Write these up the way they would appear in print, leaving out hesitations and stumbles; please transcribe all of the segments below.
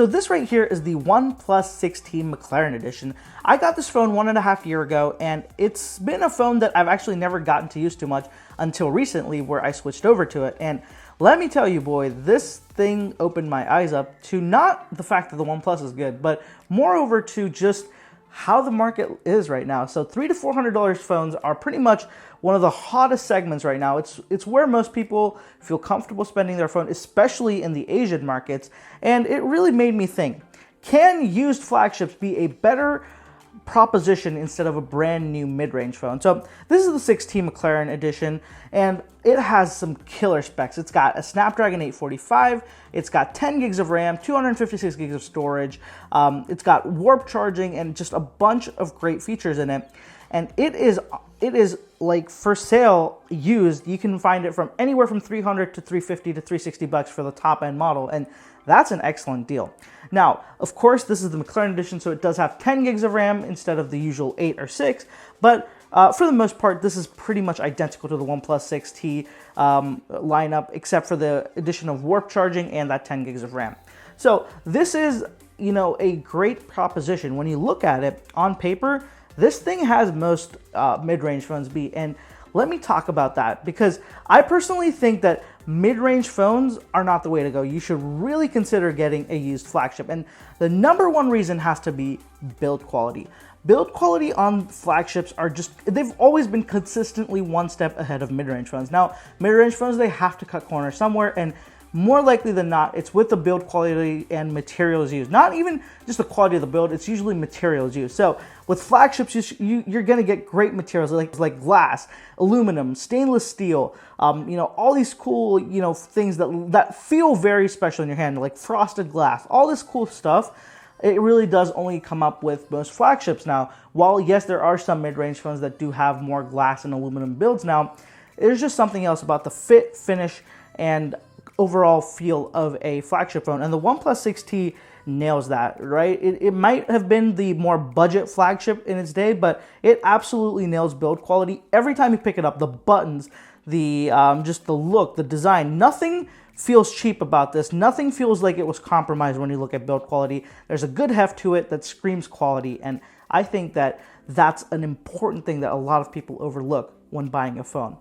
So this right here is the OnePlus 6T McLaren edition. I got this phone 1.5 years ago, and it's been a phone that I've actually never gotten to use too much until recently where I switched over to it. And let me tell you, boy, this thing opened my eyes up to not the fact that the OnePlus is good, but moreover to just how the market is right now. So $300 to $400 phones are pretty much one of the hottest segments right now. It's where most people feel comfortable spending their phone, especially in the Asian markets. And it really made me think, can used flagships be a better proposition instead of a brand new mid-range phone? So this is the 6T McLaren edition, and it has some killer specs. It's got a Snapdragon 845, it's got 10 gigs of RAM, 256 gigs of storage, it's got warp charging, and just a bunch of great features in it. And it is like for sale used. You can find it from anywhere from $300 to $350 to $360 for the top end model, and that's an excellent deal. Now, of course, this is the McLaren edition, so it does have 10 gigs of RAM instead of the usual 8 or 6, but for the most part, this is pretty much identical to the OnePlus 6T lineup, except for the addition of warp charging and that 10 gigs of RAM. So this is, a great proposition. When you look at it on paper, this thing has most mid-range phones beat, and let me talk about that, because I personally think that mid-range phones are not the way to go. You should really consider getting a used flagship, and the number one reason has to be build quality. Build quality on flagships they've always been consistently one step ahead of mid-range phones. Now, mid-range phones, they have to cut corners somewhere, and more likely than not, it's with the build quality and materials used. Not even just the quality of the build, it's usually materials used. So with flagships, you're gonna get great materials like glass, aluminum, stainless steel, all these cool, things that feel very special in your hand, like frosted glass, all this cool stuff. It really does only come up with most flagships. Now, while yes, there are some mid-range phones that do have more glass and aluminum builds now, there's just something else about the fit, finish, and overall feel of a flagship phone, and the OnePlus 6T nails that, right? It might have been the more budget flagship in its day, but it absolutely nails build quality. Every time you pick it up, the buttons, just the look, the design, nothing feels cheap about this. Nothing feels like it was compromised when you look at build quality. There's a good heft to it that screams quality, and I think that that's an important thing that a lot of people overlook when buying a phone.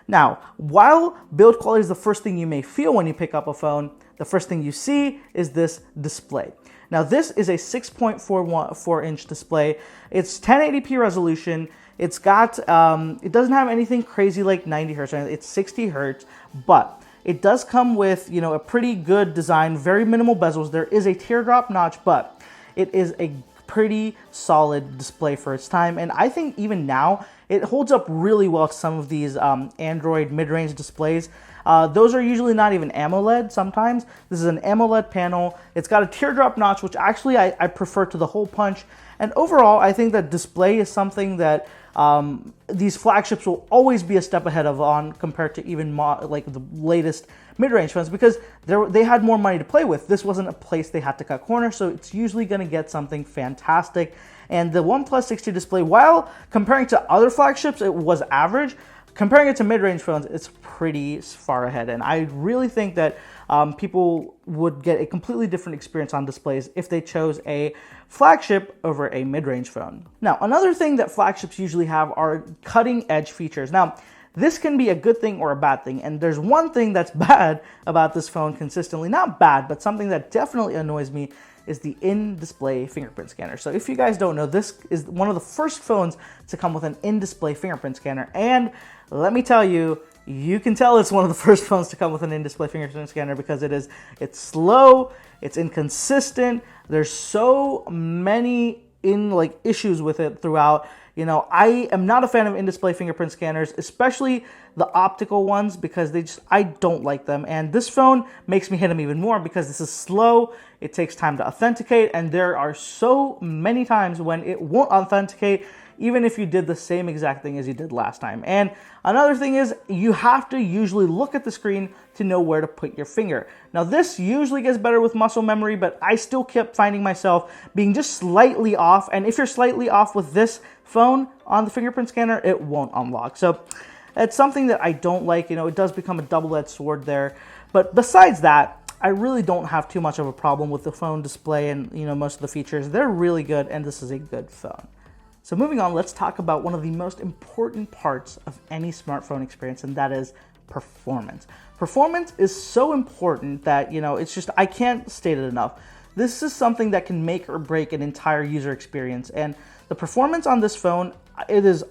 Now, while build quality is the first thing you may feel when you pick up a phone, the first thing you see is this display. Now, this is a 6.44-inch display. It's 1080p resolution. It's got, it doesn't have anything crazy like 90 hertz or anything. It's 60 hertz, but it does come with, a pretty good design, very minimal bezels. There is a teardrop notch, but it is a pretty solid display for its time, and I think even now it holds up really well to some of these Android mid-range displays. Those are usually not even AMOLED sometimes. This is an AMOLED panel. It's got a teardrop notch, which actually I prefer to the hole punch, and overall I think that display is something that these flagships will always be a step ahead of on compared to even like the latest mid-range phones, because they had more money to play with. This wasn't a place they had to cut corners, so it's usually going to get something fantastic. And the OnePlus 6T display, while comparing to other flagships it was average, comparing it to mid-range phones, it's pretty far ahead. And I really think that people would get a completely different experience on displays if they chose a flagship over a mid-range phone. Now, another thing that flagships usually have are cutting-edge features. Now, this can be a good thing or a bad thing, and there's one thing that's bad about this phone consistently. Not bad, but something that definitely annoys me is the in-display fingerprint scanner. So if you guys don't know, this is one of the first phones to come with an in-display fingerprint scanner, and let me tell you, you can tell it's one of the first phones to come with an in-display fingerprint scanner because it's slow, it's inconsistent, there's so many issues with it throughout. I am not a fan of in-display fingerprint scanners, especially the optical ones, because I don't like them. And this phone makes me hate them even more because this is slow, it takes time to authenticate, and there are so many times when it won't authenticate even if you did the same exact thing as you did last time. And another thing is, you have to usually look at the screen to know where to put your finger. Now, this usually gets better with muscle memory, but I still kept finding myself being just slightly off. And if you're slightly off with this phone on the fingerprint scanner, it won't unlock. So it's something that I don't like. It does become a double-edged sword there. But besides that, I really don't have too much of a problem with the phone display and most of the features. They're really good, and this is a good phone. So moving on, let's talk about one of the most important parts of any smartphone experience, and that is performance. Performance is so important that, it's just, I can't state it enough. This is something that can make or break an entire user experience. And the performance on this phone, it is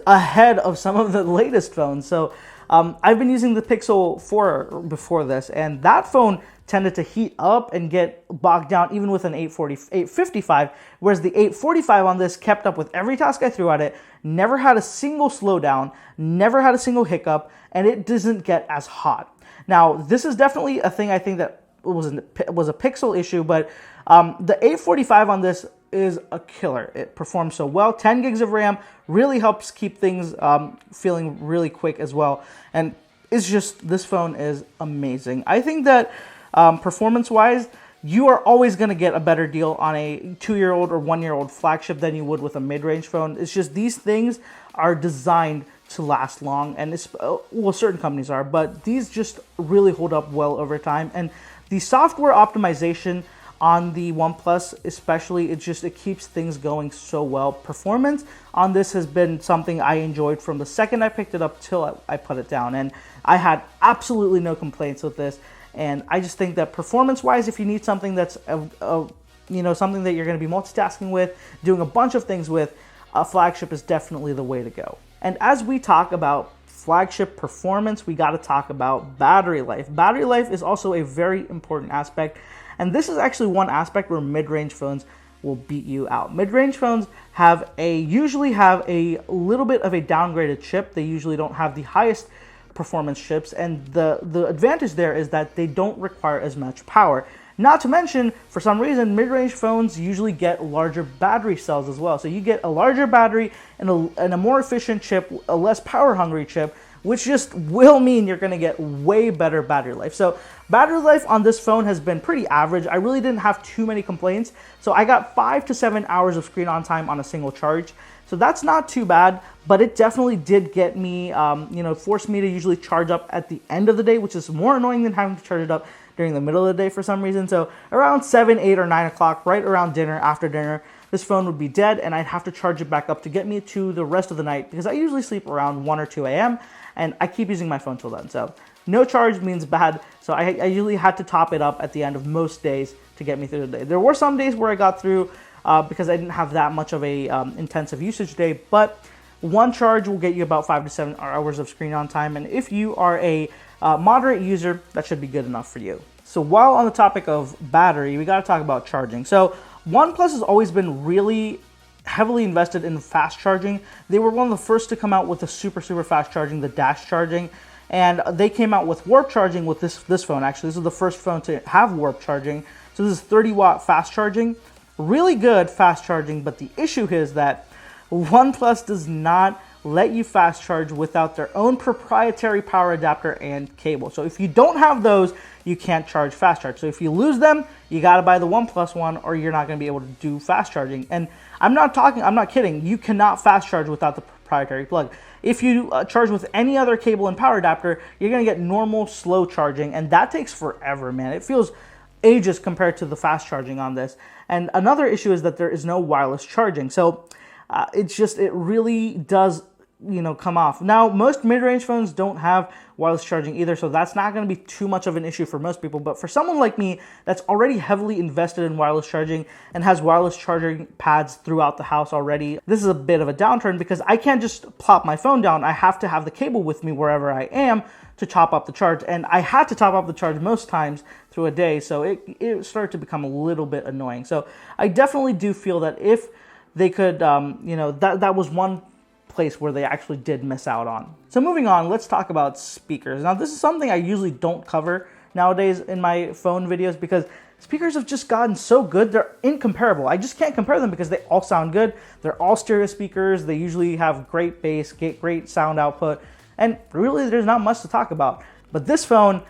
ahead of some of the latest phones. So I've been using the Pixel 4 before this, and that phone tended to heat up and get bogged down even with an 855, whereas the 845 on this kept up with every task I threw at it, never had a single slowdown, never had a single hiccup, and it doesn't get as hot. Now, this is definitely a thing I think that was a Pixel issue, but the 845 on this is a killer. It performs so well. 10 gigs of RAM really helps keep things feeling really quick as well. And it's just, this phone is amazing. I think that performance-wise, you are always going to get a better deal on a 2-year-old or 1-year-old flagship than you would with a mid-range phone. It's just these things are designed to last long, and certain companies are, but these just really hold up well over time. And the software optimization on the OnePlus especially, it keeps things going so well. Performance on this has been something I enjoyed from the second I picked it up till I put it down, and I had absolutely no complaints with this. And I just think that performance-wise, if you need something that's something that you're going to be multitasking with, doing a bunch of things with, a flagship is definitely the way to go. And as we talk about flagship performance, we got to talk about battery life. Battery life is also a very important aspect, and this is actually one aspect where mid-range phones will beat you out. Mid-range phones usually have a little bit of a downgraded chip. They usually don't have the highest performance chips, and the advantage there is that they don't require as much power. Not to mention, for some reason, mid-range phones usually get larger battery cells as well. So you get a larger battery and a more efficient chip, a less power-hungry chip, which just will mean you're going to get way better battery life. So battery life on this phone has been pretty average. I really didn't have too many complaints. So I got 5 to 7 hours of screen on time on a single charge. So that's not too bad, but it definitely did get me, forced me to usually charge up at the end of the day, which is more annoying than having to charge it up during the middle of the day for some reason. So around 7, 8, or 9 o'clock, right around dinner, after dinner, this phone would be dead, and I'd have to charge it back up to get me to the rest of the night, because I usually sleep around 1 or 2 a.m., and I keep using my phone till then. So no charge means bad. So I usually had to top it up at the end of most days to get me through the day. There were some days where I got through because I didn't have that much of a intensive usage day, but one charge will get you about 5 to 7 hours of screen on time. And if you are a moderate user, that should be good enough for you. So while on the topic of battery, we got to talk about charging. So OnePlus has always been really heavily invested in fast charging. They were one of the first to come out with the super fast charging, the dash charging, and they came out with warp charging with this phone. Actually, this is the first phone to have warp charging. So this is 30-watt fast charging, really good fast charging. But the issue is that OnePlus does not let you fast charge without their own proprietary power adapter and cable. So if you don't have those, you can't charge fast charge. So if you lose them, you got to buy the OnePlus one, or you're not going to be able to do fast charging. And I'm not kidding. You cannot fast charge without the proprietary plug. If you charge with any other cable and power adapter, you're going to get normal slow charging, and that takes forever, man. It feels ages compared to the fast charging on this. And another issue is that there is no wireless charging. So it really does come off. Now, most mid-range phones don't have wireless charging either, so that's not going to be too much of an issue for most people. But for someone like me that's already heavily invested in wireless charging and has wireless charging pads throughout the house already, this is a bit of a downturn, because I can't just plop my phone down. I have to have the cable with me wherever I am to top up the charge, and I had to top up the charge most times through a day, so it started to become a little bit annoying. So I definitely do feel that if they could, that was one place where they actually did miss out on. So moving on, let's talk about speakers. Now, this is something I usually don't cover nowadays in my phone videos, because speakers have just gotten so good. They're incomparable. I just can't compare them because they all sound good. They're all stereo speakers. They usually have great bass, great sound output, and really there's not much to talk about. But this phone,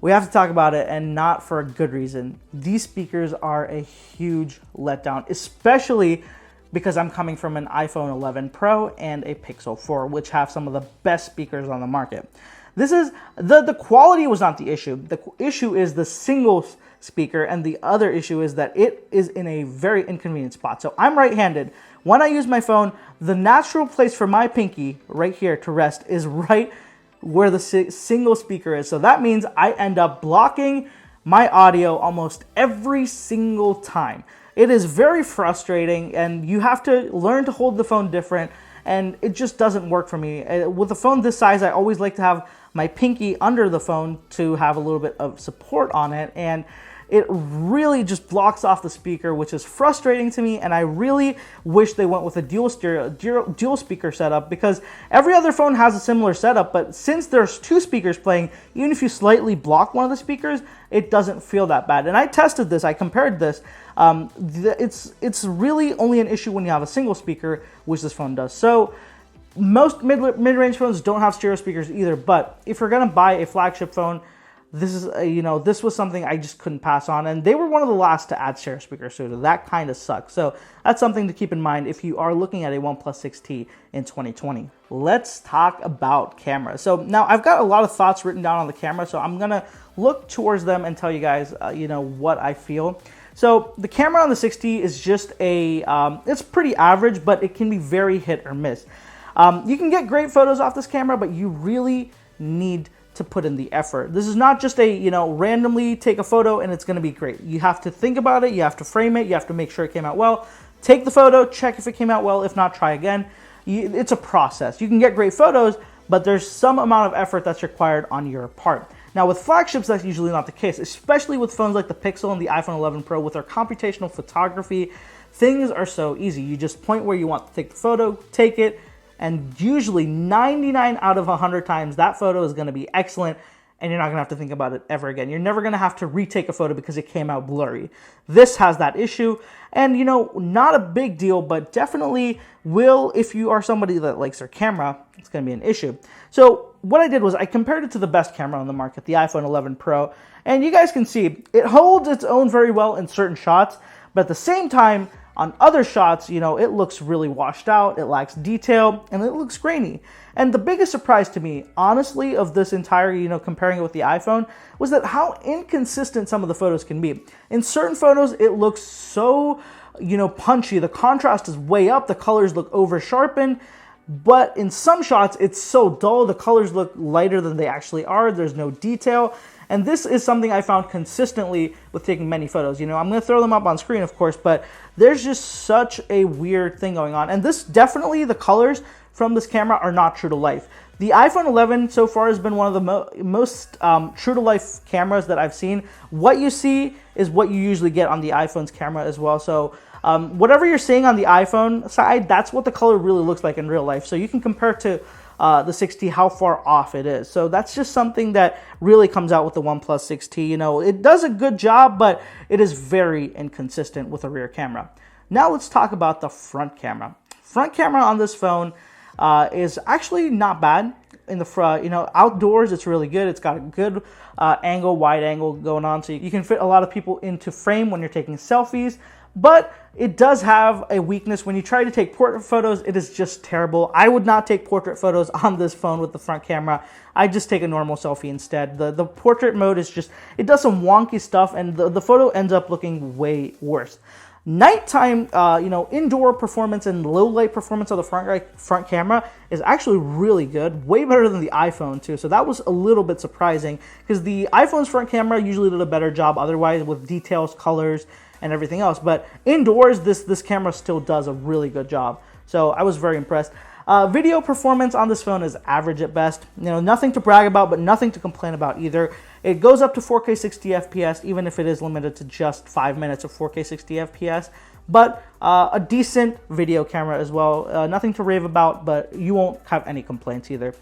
we have to talk about it, and not for a good reason. These speakers are a huge letdown, especially because I'm coming from an iPhone 11 Pro and a Pixel 4, which have some of the best speakers on the market. This is, the quality was not the issue. The issue is the single speaker, and the other issue is that it is in a very inconvenient spot. So I'm right-handed. When I use my phone, the natural place for my pinky right here to rest is right where the single speaker is. So that means I end up blocking my audio almost every single time. It is very frustrating, and you have to learn to hold the phone different, and it just doesn't work for me. With a phone this size, I always like to have my pinky under the phone to have a little bit of support on it, and it really just blocks off the speaker, which is frustrating to me, and I really wish they went with a dual speaker setup, because every other phone has a similar setup, but since there's two speakers playing, even if you slightly block one of the speakers, it doesn't feel that bad. And I tested this, I compared this. It's really only an issue when you have a single speaker, which this phone does. So most mid-range phones don't have stereo speakers either, but if you're gonna buy a flagship phone, this is this was something I just couldn't pass on, and they were one of the last to add stereo speakers, so that kind of sucks. So that's something to keep in mind if you are looking at a OnePlus 6T in 2020. Let's talk about camera. So now I've got a lot of thoughts written down on the camera, so I'm gonna look towards them and tell you guys what I feel. So the camera on the 6T is just it's pretty average, but it can be very hit or miss. You can get great photos off this camera, but you really need to put in the effort. This is not just a, randomly take a photo and it's gonna be great. You have to think about it, you have to frame it, you have to make sure it came out well. Take the photo, check if it came out well, if not, try again. It's a process. You can get great photos, but there's some amount of effort that's required on your part. Now with flagships, that's usually not the case, especially with phones like the Pixel and the iPhone 11 Pro with their computational photography. Things are so easy. You just point where you want to take the photo, take it, and usually 99 out of 100 times that photo is going to be excellent, and you're not going to have to think about it ever again. You're never going to have to retake a photo because it came out blurry. This has that issue, and not a big deal, but definitely will, if you are somebody that likes their camera, it's going to be an issue. So what I did was I compared it to the best camera on the market, the iPhone 11 Pro, and you guys can see it holds its own very well in certain shots, but at the same time, on other shots, it looks really washed out, it lacks detail, and it looks grainy. And the biggest surprise to me, honestly, of this entire, comparing it with the iPhone, was that how inconsistent some of the photos can be. In certain photos, it looks so, punchy. The contrast is way up, the colors look over sharpened, but in some shots, it's so dull, the colors look lighter than they actually are, there's no detail. And this is something I found consistently with taking many photos. I'm going to throw them up on screen, of course, but there's just such a weird thing going on. And this definitely, the colors from this camera are not true to life. The iPhone 11 so far has been one of the most true to life cameras that I've seen. What you see is what you usually get on the iPhone's camera as well. So whatever you're seeing on the iPhone side, that's what the color really looks like in real life. So you can compare to the 6T, how far off it is. So that's just something that really comes out with the OnePlus 6T. It does a good job, but it is very inconsistent with a rear camera. Now let's talk about the front camera. Front camera on this phone is actually not bad. In the front, outdoors, it's really good. It's got a good wide angle going on, so you can fit a lot of people into frame when you're taking selfies. But it does have a weakness. When you try to take portrait photos, it is just terrible. I would not take portrait photos on this phone with the front camera. I just take a normal selfie instead. The portrait mode is just, it does some wonky stuff, and the photo ends up looking way worse. Nighttime, indoor performance and low light performance of the front camera is actually really good, way better than the iPhone too. So that was a little bit surprising, because the iPhone's front camera usually did a better job otherwise with details, colors, and everything else. But indoors, this camera still does a really good job. So I was very impressed. Video performance on this phone is average at best. Nothing to brag about, but nothing to complain about either. It goes up to 4K 60 FPS, even if it is limited to just 5 minutes of 4K 60 FPS. But a decent video camera as well. Nothing to rave about, but you won't have any complaints either.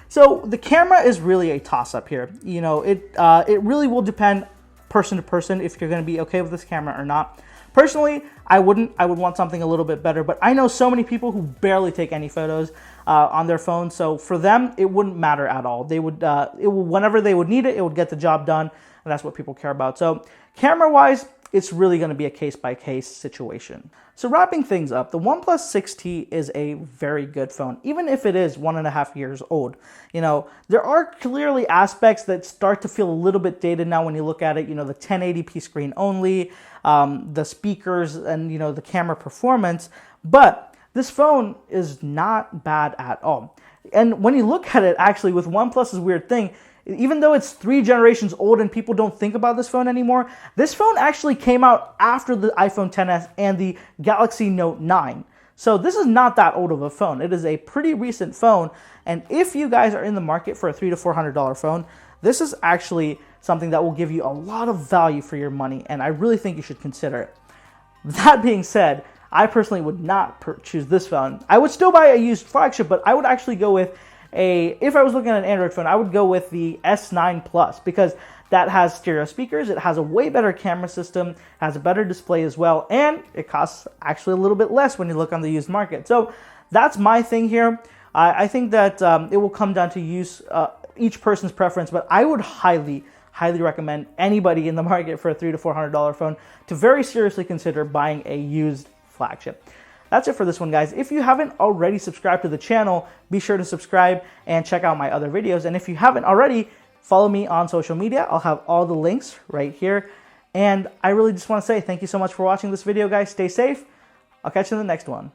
So the camera is really a toss-up here. It really will depend person to person if you're going to be okay with this camera or not. Personally, I wouldn't. I would want something a little bit better, but I know so many people who barely take any photos on their phone, so for them, it wouldn't matter at all. They would, whenever they would need it, it would get the job done, and that's what people care about. So camera-wise, it's really going to be a case-by-case situation. So wrapping things up, the OnePlus 6T is a very good phone, even if it is 1.5 years old. You know, there are clearly aspects that start to feel a little bit dated now when you look at it. You know, the 1080p screen only, the speakers, and, you know, the camera performance. But this phone is not bad at all. And when you look at it, actually, with OnePlus's weird thing, even though it's 3 generations old and people don't think about this phone anymore, this phone actually came out after the iPhone XS and the Galaxy Note 9. So this is not that old of a phone. It is a pretty recent phone. And if you guys are in the market for a $300 to $400 phone, this is actually something that will give you a lot of value for your money. And I really think you should consider it. That being said, I personally would not choose this phone. I would still buy a used flagship, but I would actually go with if I was looking at an Android phone, I would go with the S9 Plus, because that has stereo speakers, it has a way better camera system, has a better display as well, and it costs actually a little bit less when you look on the used market. So that's my thing here. I think that it will come down to each person's preference, but I would highly recommend anybody in the market for a $300 to $400 phone to very seriously consider buying a used flagship. That's it for this one, guys. If you haven't already subscribed to the channel, be sure to subscribe and check out my other videos. And if you haven't already, follow me on social media. I'll have all the links right here. And I really just want to say thank you so much for watching this video, guys. Stay safe. I'll catch you in the next one.